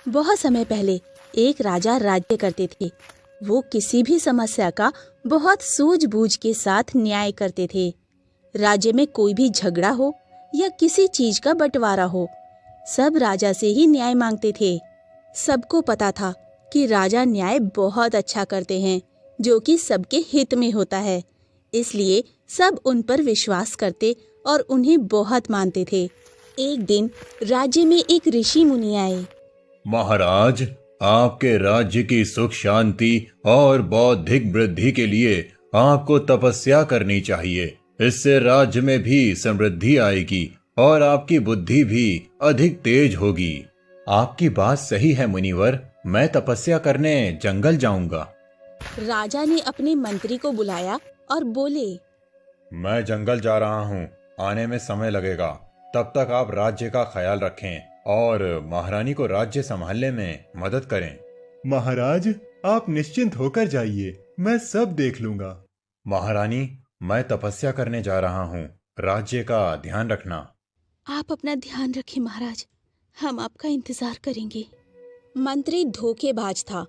बहुत समय पहले एक राजा राज्य करते थे। वो किसी भी समस्या का बहुत सूझबूझ के साथ न्याय करते थे। राज्य में कोई भी झगड़ा हो या किसी चीज का बंटवारा हो, सब राजा से ही न्याय मांगते थे। सबको पता था कि राजा न्याय बहुत अच्छा करते हैं, जो कि सबके हित में होता है। इसलिए सब उन पर विश्वास करते और उन्हें बहुत मानते थे। एक दिन राज्य में एक ऋषि मुनि आए। महाराज, आपके राज्य की सुख शांति और बौद्धिक वृद्धि के लिए आपको तपस्या करनी चाहिए। इससे राज्य में भी समृद्धि आएगी और आपकी बुद्धि भी अधिक तेज होगी। आपकी बात सही है मुनिवर, मैं तपस्या करने जंगल जाऊंगा। राजा ने अपने मंत्री को बुलाया और बोले, मैं जंगल जा रहा हूँ, आने में समय लगेगा। तब तक आप राज्य का ख्याल रखें और महारानी को राज्य संभालने में मदद करें। महाराज, आप निश्चिंत होकर जाइए, मैं सब देख लूंगा। महारानी, मैं तपस्या करने जा रहा हूँ, राज्य का ध्यान रखना। आप अपना ध्यान रखें महाराज, हम आपका इंतजार करेंगे। मंत्री धोखेबाज था।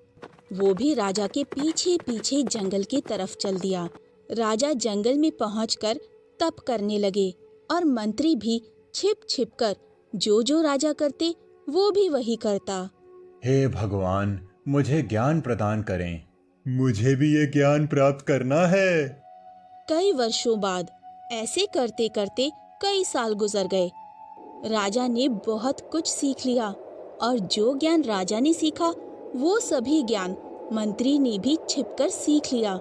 वो भी राजा के पीछे पीछे जंगल की तरफ चल दिया। राजा जंगल में पहुंचकर तप करने लगे और मंत्री भी छिप छिप कर जो राजा करते वो भी वही करता। हे भगवान, मुझे ज्ञान प्रदान करें। मुझे भी ये ज्ञान प्राप्त करना है। कई वर्षों बाद ऐसे करते करते कई साल गुजर गए। राजा ने बहुत कुछ सीख लिया और जो ज्ञान राजा ने सीखा वो सभी ज्ञान मंत्री ने भी छिपकर सीख लिया।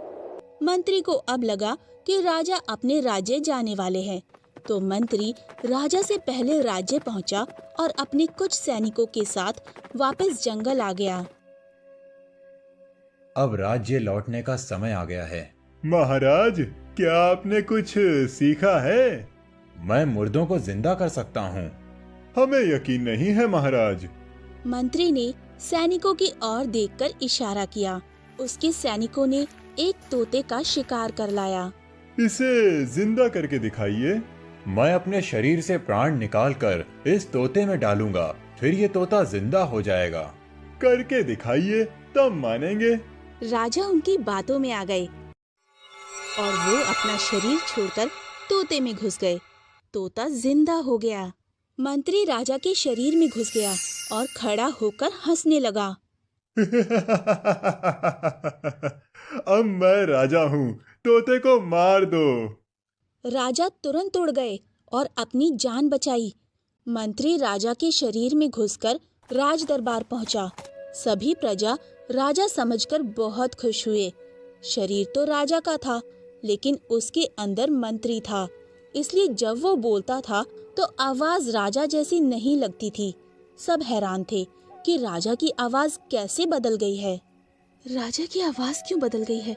मंत्री को अब लगा कि राजा अपने राज्य जाने वाले हैं, तो मंत्री राजा से पहले राज्य पहुंचा और अपने कुछ सैनिकों के साथ वापस जंगल आ गया। अब राज्य लौटने का समय आ गया है। महाराज, क्या आपने कुछ सीखा है? मैं मुर्दों को जिंदा कर सकता हूँ। हमें यकीन नहीं है महाराज। मंत्री ने सैनिकों की ओर देखकर इशारा किया। उसके सैनिकों ने एक तोते का शिकार कर लाया। इसे जिंदा करके दिखाइए। मैं अपने शरीर से प्राण निकालकर इस तोते में डालूंगा, फिर ये तोता जिंदा हो जाएगा। करके दिखाइए, तब मानेंगे। राजा उनकी बातों में आ गए और वो अपना शरीर छोड़कर तोते में घुस गए। तोता जिंदा हो गया। मंत्री राजा के शरीर में घुस गया और खड़ा होकर हंसने लगा। अब मैं राजा हूँ, तोते को मार दो। राजा तुरंत उड़ गए और अपनी जान बचाई। मंत्री राजा के शरीर में घुसकर राज दरबार पहुंचा। सभी प्रजा राजा समझकर बहुत खुश हुए। शरीर तो राजा का था, लेकिन उसके अंदर मंत्री था, इसलिए जब वो बोलता था तो आवाज राजा जैसी नहीं लगती थी। सब हैरान थे कि राजा की आवाज कैसे बदल गई है। राजा की आवाज क्यों बदल गई है?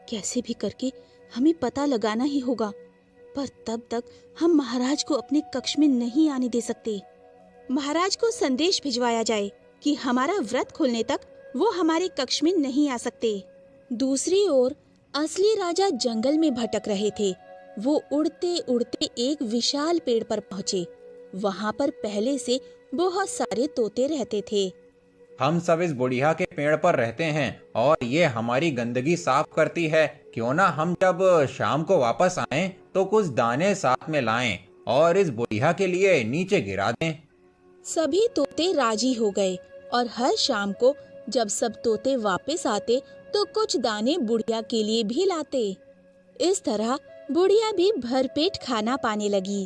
कैसे भी करके हमें पता लगाना ही होगा, पर तब तक हम महाराज को अपने कक्ष में नहीं आने दे सकते। महाराज को संदेश भिजवाया जाए कि हमारा व्रत खुलने तक वो हमारे कक्ष में नहीं आ सकते। दूसरी ओर असली राजा जंगल में भटक रहे थे। वो उड़ते उड़ते एक विशाल पेड़ पर पहुँचे। वहाँ पर पहले से बहुत सारे तोते रहते थे। हम सब इस बुढ़िया के पेड़ पर रहते हैं और ये हमारी गंदगी साफ करती है। क्यों ना हम जब शाम को वापस आएं तो कुछ दाने साथ में लाएं और इस बुढ़िया के लिए नीचे गिरा दें। सभी तोते राजी हो गए और हर शाम को जब सब तोते वापस आते तो कुछ दाने बुढ़िया के लिए भी लाते। इस तरह बुढ़िया भी भरपेट खाना पाने लगी।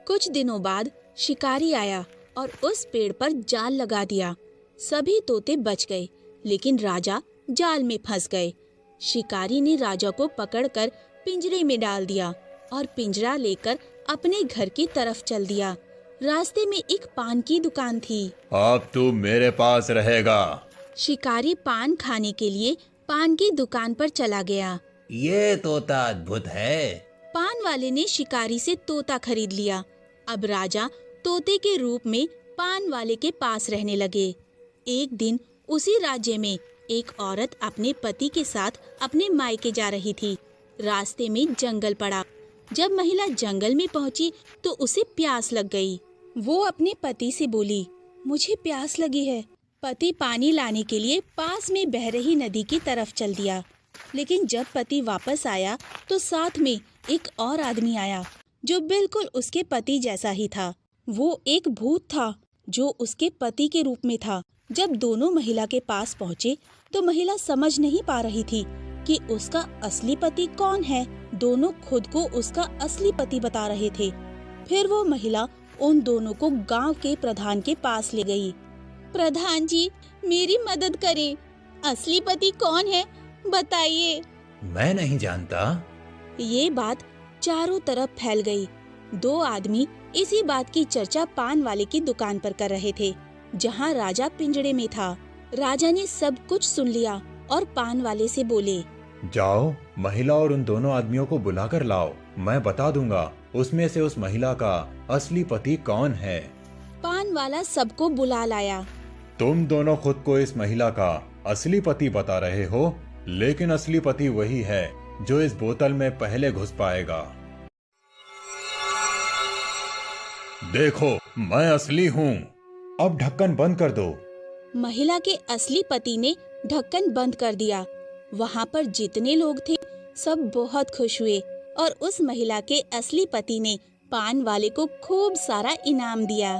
कुछ दिनों बाद शिकारी आया और उस पेड़ पर जाल लगा दिया। सभी तोते बच गए, लेकिन राजा जाल में फंस गए। शिकारी ने राजा को पकड़कर पिंजरे में डाल दिया और पिंजरा लेकर अपने घर की तरफ चल दिया। रास्ते में एक पान की दुकान थी। अब तू मेरे पास रहेगा। शिकारी पान खाने के लिए पान की दुकान पर चला गया। ये तोता अद्भुत है। पान वाले ने शिकारी से तोता खरीद लिया। अब राजा तोते के रूप में पान वाले के पास रहने लगे। एक दिन उसी राज्य में एक औरत अपने पति के साथ अपने मायके जा रही थी। रास्ते में जंगल पड़ा। जब महिला जंगल में पहुंची तो उसे प्यास लग गई। वो अपने पति से बोली, मुझे प्यास लगी है, पति पानी लाने के लिए पास में बह रही नदी की तरफ चल दिया। लेकिन जब पति वापस आया तो साथ में एक और आदमी आया जो बिल्कुल उसके पति जैसा ही था। वो एक भूत था जो उसके पति के रूप में था। जब दोनों महिला के पास पहुँचे तो महिला समझ नहीं पा रही थी कि उसका असली पति कौन है। दोनों खुद को उसका असली पति बता रहे थे। फिर वो महिला उन दोनों को गांव के प्रधान के पास ले गई। प्रधान जी, मेरी मदद करें। असली पति कौन है, बताइए। मैं नहीं जानता। ये बात चारों तरफ फैल गई। दो आदमी इसी बात की चर्चा पान वाले की दुकान पर कर रहे थे, जहाँ राजा पिंजड़े में था। राजा ने सब कुछ सुन लिया और पान वाले से बोले, जाओ, महिला और उन दोनों आदमियों को बुला कर लाओ। मैं बता दूंगा उसमें से उस महिला का असली पति कौन है। पान वाला सबको बुला लाया। तुम दोनों खुद को इस महिला का असली पति बता रहे हो, लेकिन असली पति वही है जो इस बोतल में पहले घुस पाएगा। देखो, मैं असली हूँ। अब ढक्कन बंद कर दो। महिला के असली पति ने ढक्कन बंद कर दिया। वहाँ पर जितने लोग थे सब बहुत खुश हुए और उस महिला के असली पति ने पान वाले को खूब सारा इनाम दिया।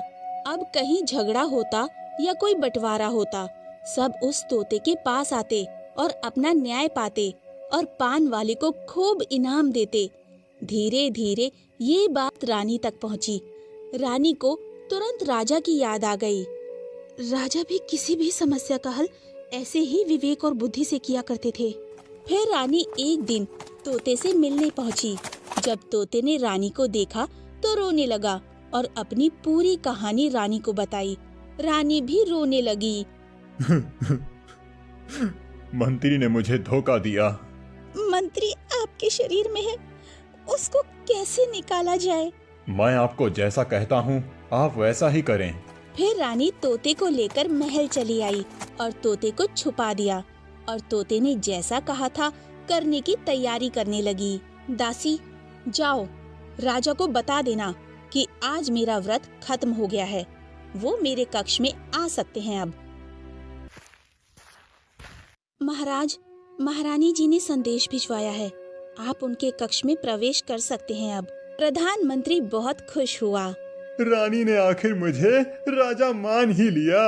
अब कहीं झगड़ा होता या कोई बंटवारा होता, सब उस तोते के पास आते और अपना न्याय पाते और पान वाले को खूब इनाम देते। धीरे धीरे ये बात रानी तक पहुँची। रानी को तुरंत राजा की याद आ गई। राजा भी किसी भी समस्या का हल ऐसे ही विवेक और बुद्धि से किया करते थे। फिर रानी एक दिन तोते से मिलने पहुंची। जब तोते ने रानी को देखा तो रोने लगा और अपनी पूरी कहानी रानी को बताई। रानी भी रोने लगी। मंत्री ने मुझे धोखा दिया। मंत्री आपके शरीर में है, उसको कैसे निकाला जाए? मैं आपको जैसा कहता हूँ आप वैसा ही करें। फिर रानी तोते को लेकर महल चली आई और तोते को छुपा दिया और तोते ने जैसा कहा था करने की तैयारी करने लगी। दासी, जाओ, राजा को बता देना कि आज मेरा व्रत खत्म हो गया है। वो मेरे कक्ष में आ सकते हैं अब। महाराज, महारानी जी ने संदेश भिजवाया है। आप उनके कक्ष में प्रवेश कर सकते हैं अब। प्रधानमंत्री बहुत खुश हुआ। रानी ने आखिर मुझे राजा मान ही लिया।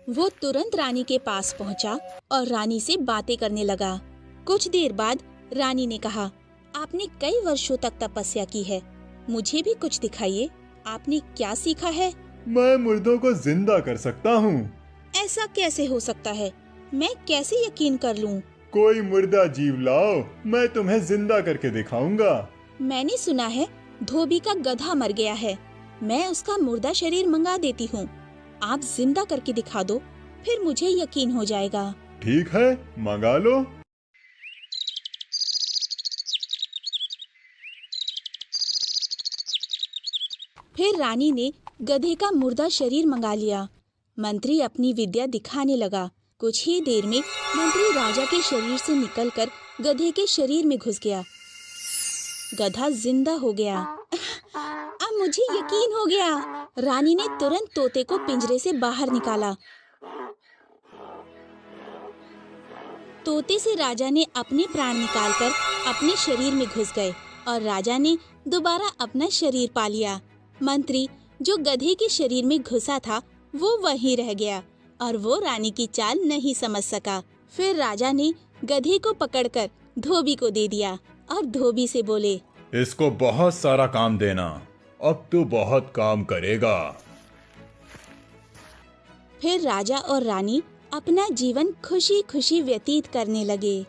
वो तुरंत रानी के पास पहुंचा और रानी से बातें करने लगा। कुछ देर बाद रानी ने कहा, आपने कई वर्षों तक तपस्या की है, मुझे भी कुछ दिखाइए। आपने क्या सीखा है? मैं मुर्दों को जिंदा कर सकता हूँ। ऐसा कैसे हो सकता है? मैं कैसे यकीन कर लूं? कोई मुर्दा जीव लाओ, मैं तुम्हें जिंदा करके दिखाऊंगा। मैंने सुना है धोबी का गधा मर गया है। मैं उसका मुर्दा शरीर मंगा देती हूँ। आप जिंदा करके दिखा दो, फिर मुझे यकीन हो जाएगा। ठीक है, मंगा लो। फिर रानी ने गधे का मुर्दा शरीर मंगा लिया। मंत्री अपनी विद्या दिखाने लगा। कुछ ही देर में मंत्री राजा के शरीर से निकलकर गधे के शरीर में घुस गया। गधा जिंदा हो गया। अब मुझे यकीन हो गया। रानी ने तुरंत तोते को पिंजरे से बाहर निकाला। तोते से राजा ने अपने प्राण निकालकर अपने शरीर में घुस गए और राजा ने दोबारा अपना शरीर पा लिया। मंत्री जो गधे के शरीर में घुसा था वो वहीं रह गया और वो रानी की चाल नहीं समझ सका। फिर राजा ने गधे को पकड़कर धोबी को दे दिया और धोबी से बोले, इसको बहुत सारा काम देना, अब तू बहुत काम करेगा। फिर राजा और रानी अपना जीवन खुशी खुशी व्यतीत करने लगे।